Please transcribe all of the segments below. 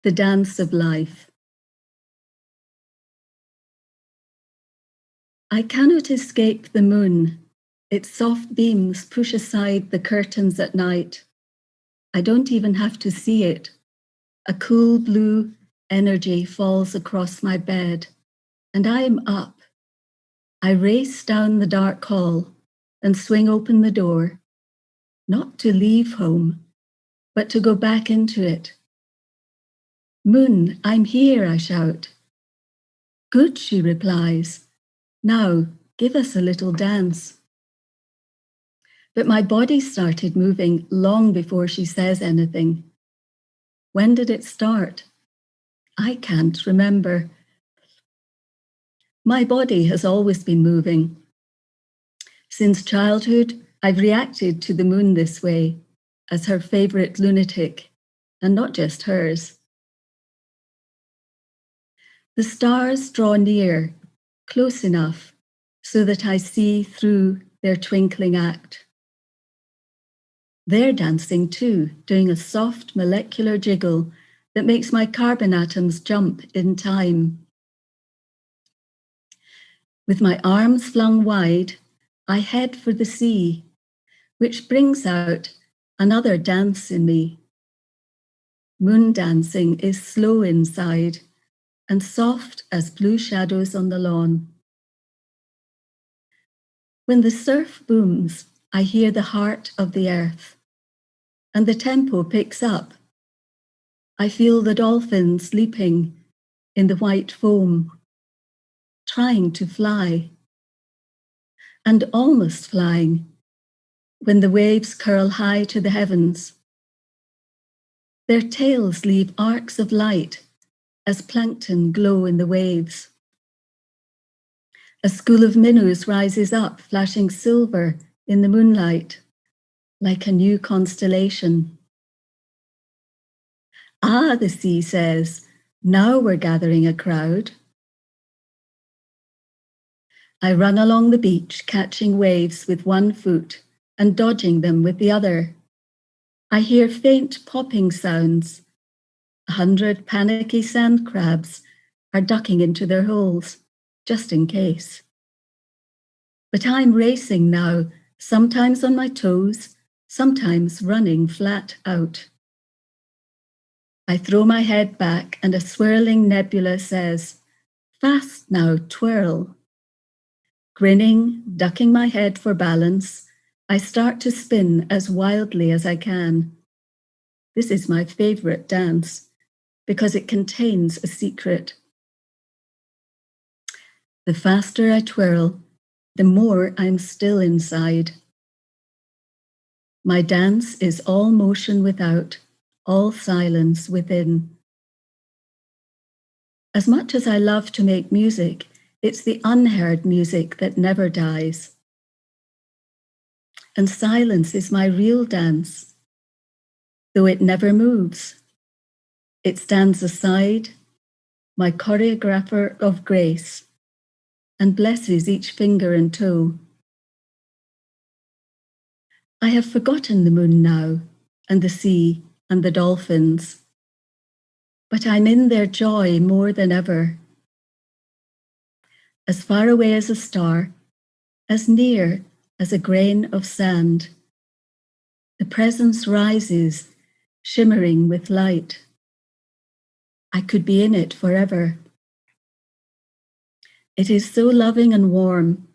The dance of life. I cannot escape the moon. Its soft beams push aside the curtains at night. I don't even have to see it. A cool blue energy falls across my bed, and I am up. I race down the dark hall and swing open the door, not to leave home, but to go back into it. Moon, I'm here, I shout. Good, she replies. Now, give us a little dance. But my body started moving long before she says anything. When did it start? I can't remember. My body has always been moving. Since childhood, I've reacted to the moon this way, as her favorite lunatic, and not just hers. The stars draw near, close enough, so that I see through their twinkling act. They're dancing too, doing a soft molecular jiggle that makes my carbon atoms jump in time. With my arms flung wide, I head for the sea, which brings out another dance in me. Moon dancing is slow inside and soft as blue shadows on the lawn. When the surf booms, I hear the heart of the earth, and the tempo picks up. I feel the dolphins leaping in the white foam, trying to fly, and almost flying when the waves curl high to the heavens. Their tails leave arcs of light as plankton glow in the waves. A school of minnows rises up, flashing silver in the moonlight, like a new constellation. Ah, the sea says, now we're gathering a crowd. I run along the beach, catching waves with one foot and dodging them with the other. I hear faint popping sounds. 100 panicky sand crabs are ducking into their holes, just in case. But I'm racing now, sometimes on my toes, sometimes running flat out. I throw my head back and a swirling nebula says, fast now, twirl. Grinning, ducking my head for balance, I start to spin as wildly as I can. This is my favorite dance because it contains a secret. The faster I twirl, the more I'm still inside. My dance is all motion without, all silence within. As much as I love to make music, it's the unheard music that never dies. And silence is my real dance, though it never moves. It stands aside, my choreographer of grace, and blesses each finger and toe. I have forgotten the moon now, and the sea, and the dolphins, but I'm in their joy more than ever. As far away as a star, as near as a grain of sand, the presence rises, shimmering with light. I could be in it forever. It is so loving and warm,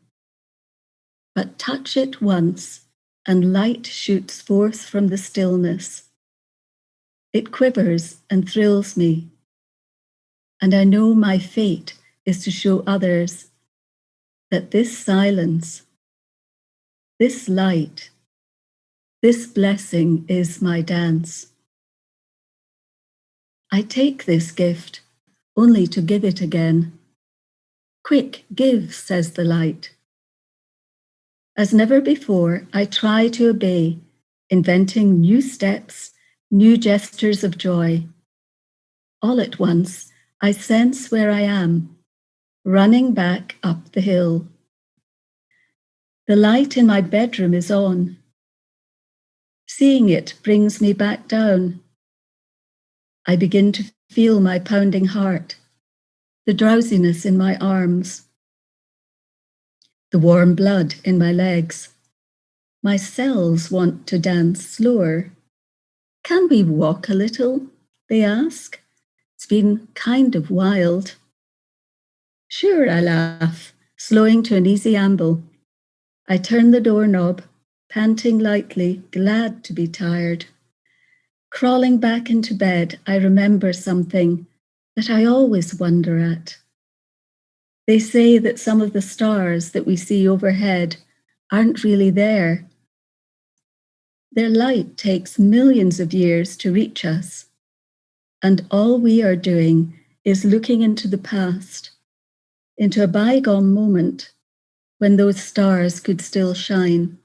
but touch it once, and light shoots forth from the stillness. It quivers and thrills me, and I know my fate is to show others that this silence, this light, this blessing is my dance. I take this gift only to give it again. Quick, give, says the light. As never before, I try to obey, inventing new steps, new gestures of joy. All at once, I sense where I am, running back up the hill. The light in my bedroom is on. Seeing it brings me back down. I begin to feel my pounding heart, the drowsiness in my arms, the warm blood in my legs. My cells want to dance slower. Can we walk a little? They ask. It's been kind of wild. Sure, I laugh, slowing to an easy amble. I turn the doorknob, panting lightly, glad to be tired. Crawling back into bed, I remember something that I always wonder at. They say that some of the stars that we see overhead aren't really there. Their light takes millions of years to reach us, and all we are doing is looking into the past, into a bygone moment when those stars could still shine.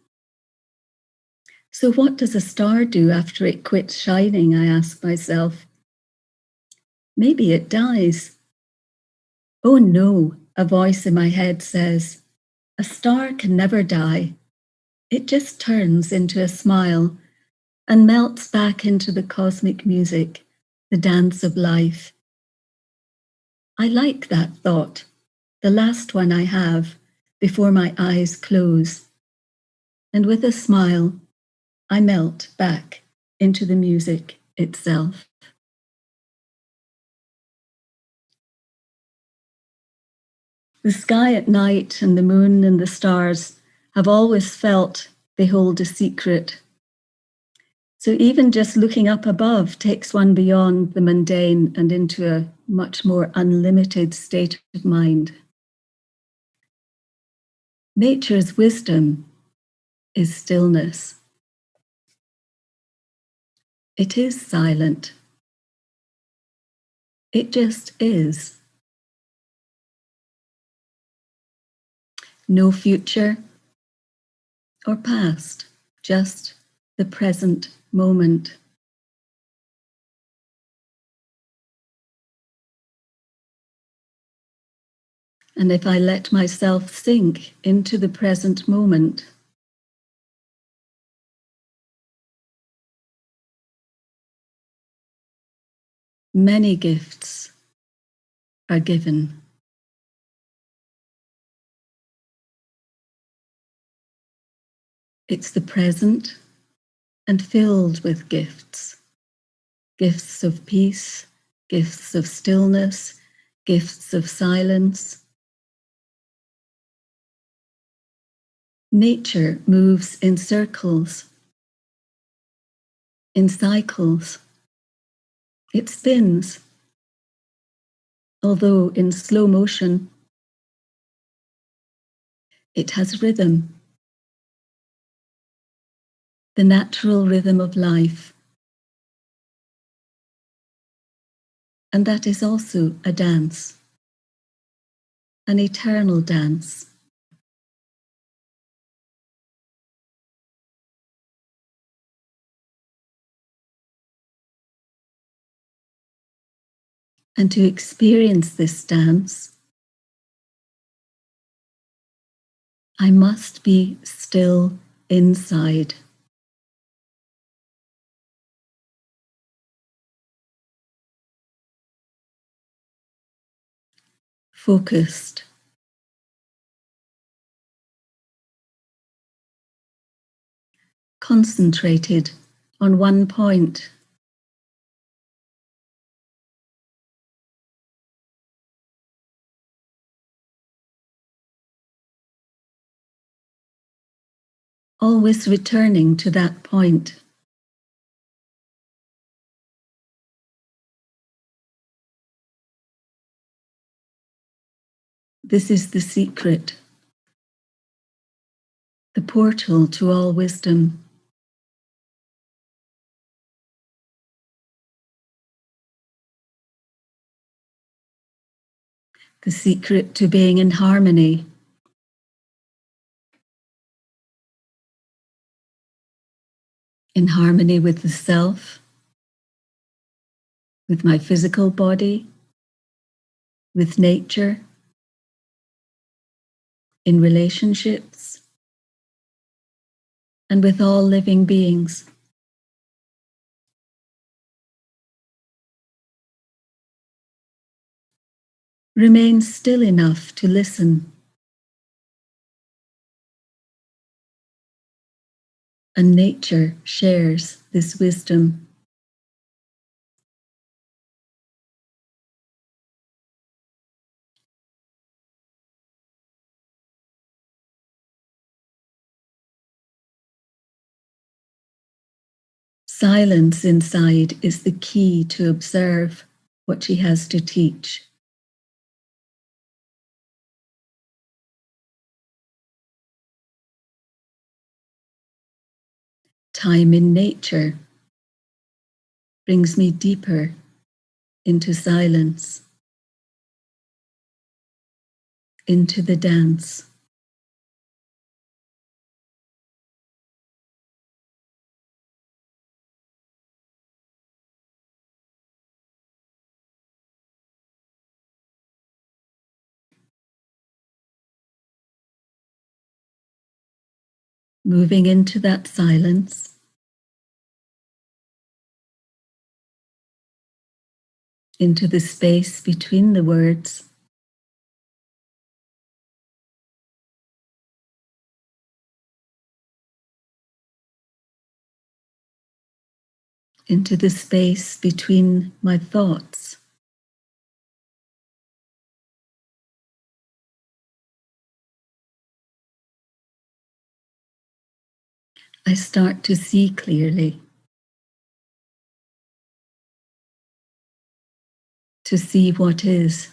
So what does a star do after it quits shining, I ask myself. Maybe it dies. Oh no, a voice in my head says, a star can never die. It just turns into a smile and melts back into the cosmic music, the dance of life. I like that thought, the last one I have before my eyes close. And with a smile, I melt back into the music itself. The sky at night and the moon and the stars have always felt they hold a secret. So even just looking up above takes one beyond the mundane and into a much more unlimited state of mind. Nature's wisdom is stillness. It is silent. It just is. No future or past, just the present moment. And if I let myself sink into the present moment, many gifts are given. It's the present and filled with gifts. Gifts of peace, gifts of stillness, gifts of silence. Nature moves in circles, in cycles. It spins, although in slow motion. It has rhythm, the natural rhythm of life. And that is also a dance, an eternal dance. And to experience this dance, I must be still inside. Focused. Concentrated on one point. Always returning to that point. This is the secret, the portal to all wisdom. The secret to being in harmony. In harmony with the self, with my physical body, with nature, in relationships, and with all living beings. Remain still enough to listen. And nature shares this wisdom. Silence inside is the key to observe what she has to teach. Time in nature brings me deeper into silence, into the dance. Moving into that silence, into the space between the words, into the space between my thoughts. I start to see clearly, to see what is.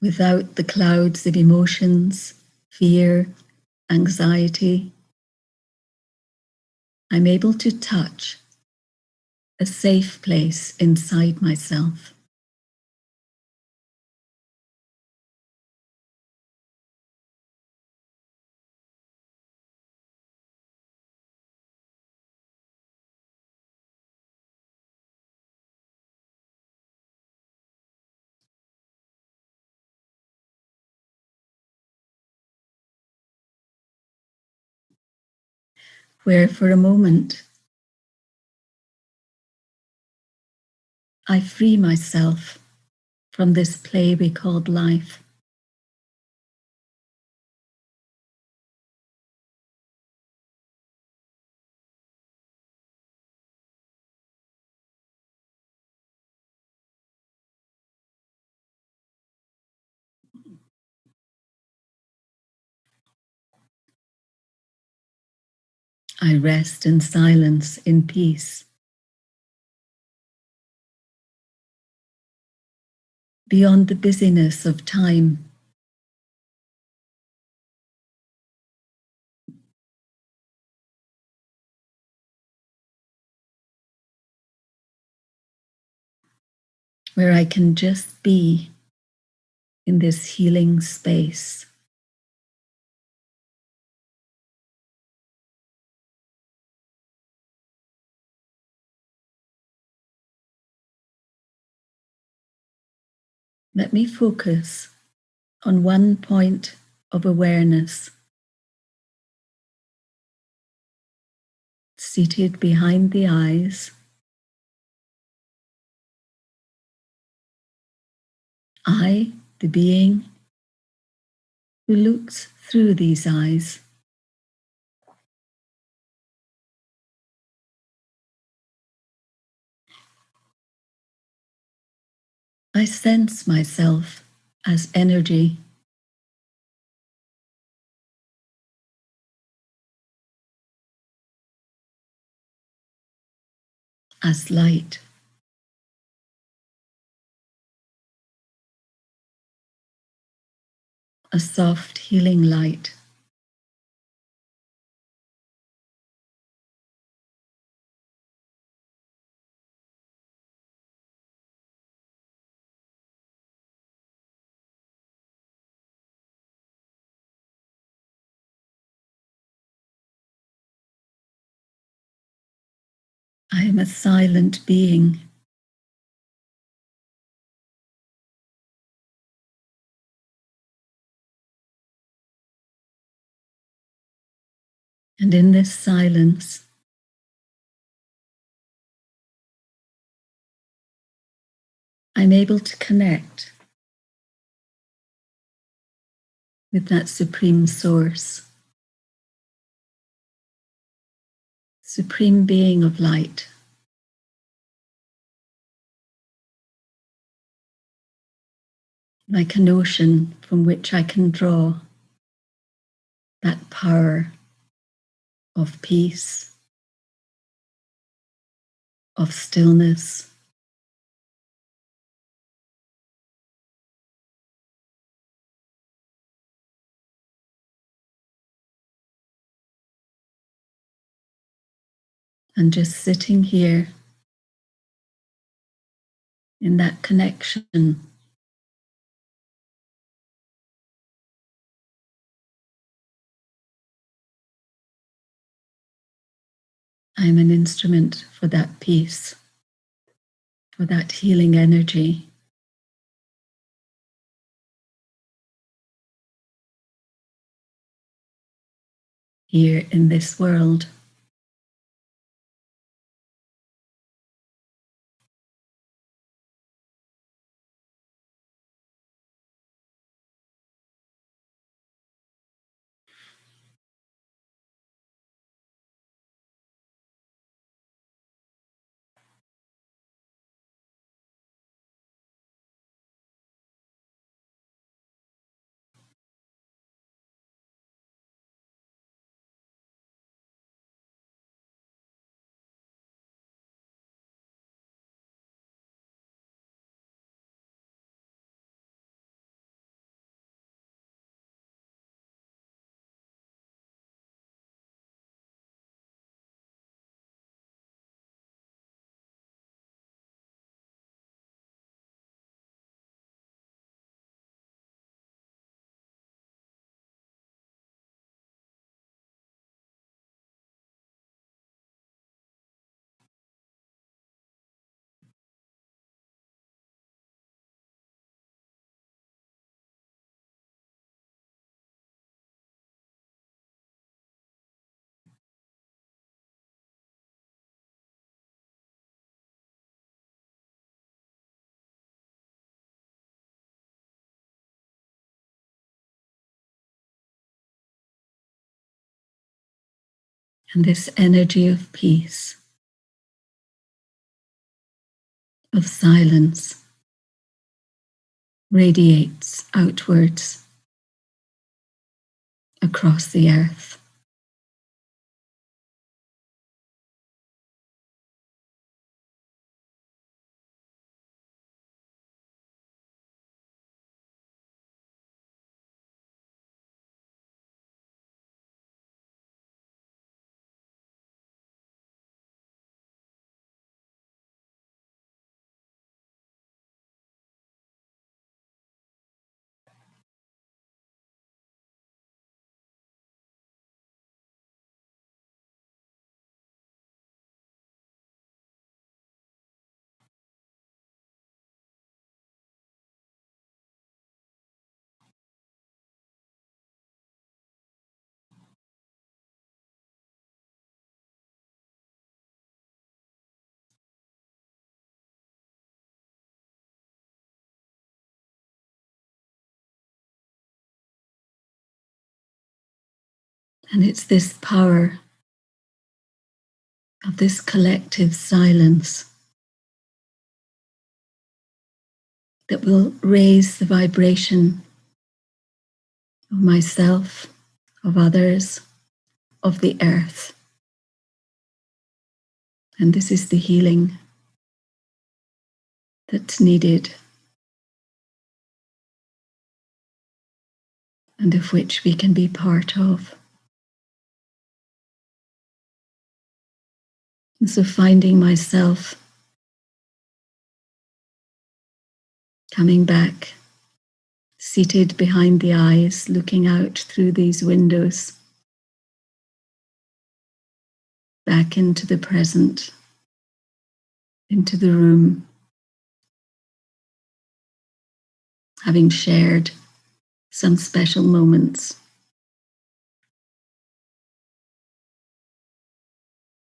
Without the clouds of emotions, fear, anxiety, I'm able to touch a safe place inside myself. Where for a moment I free myself from this play we called life. I rest in silence, in peace. Beyond the busyness of time, where I can just be in this healing space. Let me focus on one point of awareness, seated behind the eyes. I, the being who looks through these eyes. I sense myself as energy, as light. A soft healing light. I am a silent being. And in this silence, I'm able to connect with that supreme source, supreme being of light. Like an ocean from which I can draw that power of peace, of stillness, and just sitting here in that connection, I'm an instrument for that peace, for that healing energy. Here in this world. And this energy of peace, of silence, radiates outwards across the earth. And it's this power of this collective silence that will raise the vibration of myself, of others, of the earth. And this is the healing that's needed and of which we can be part of. And so finding myself coming back, seated behind the eyes, looking out through these windows, back into the present, into the room, having shared some special moments